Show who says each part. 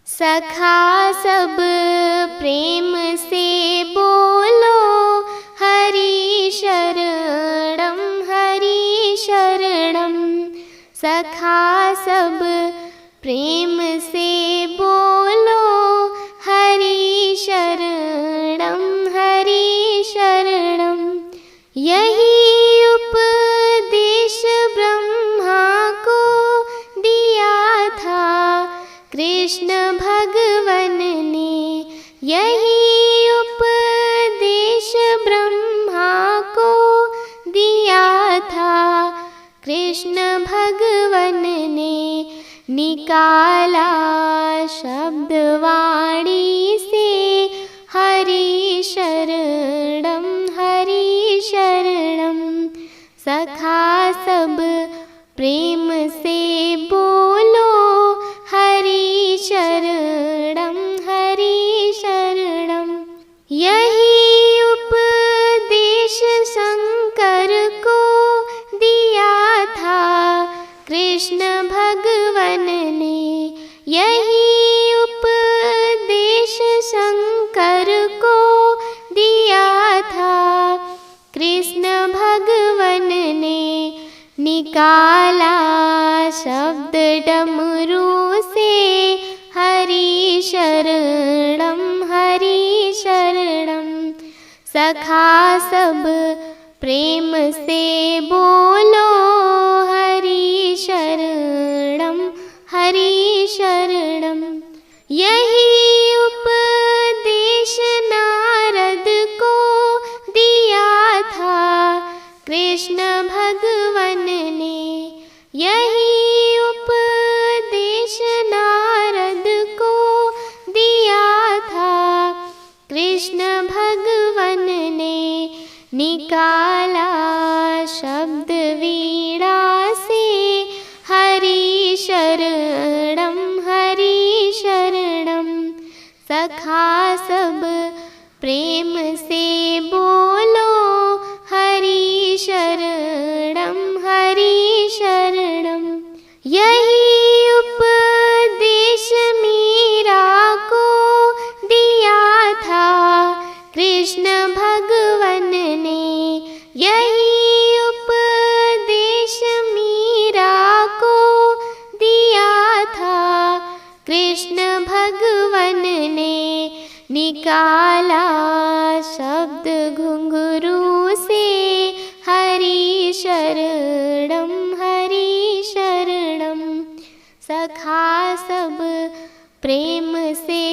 Speaker 1: सखा सब प्रेम से बोलो हरि शरणम हरि शरणम। सखा सब प्रेम से बोलो हरि शरणम हरि शरणम। यही उपदेश ब्रह्मा को दिया था कृष्ण भगवन ने। यही उपदेश ब्रह्मा को दिया था कृष्ण भगवन ने। निकाला शब्द वाणी से हरि शरणम हरि शरणम। सखा सब प्रेम से बोलो हरि शरणम हरि शरणम। यही उपदेश शंकर को दिया था कृष्ण भगवन ने। यही उपदेश शंकर को दिया था कृष्ण भगवन ने। निकाला शब्द डमरू से हरि शरणम हरि शरणम। सखा सब प्रेम से बोलो हरि शरणम हरि शरणम। यही उपदेश नारद को दिया था कृष्ण भगवन ने। यही उपदेश नारद को दिया था कृष्ण भगवन ने। निकाला शब्द वीणा से हरि शरणम हरि शरणम। सखा सब प्रेम से बोलो हरि शरणम हरि शरणम। यही उपदेश मीरा को दिया था कृष्ण भगवन ने। यही उपदेश मीरा को दिया था कृष्ण भगवन ने। निकाला शब्द घुंघरू से हरि शरणम हरि शरणम। सखा सब प्रेम से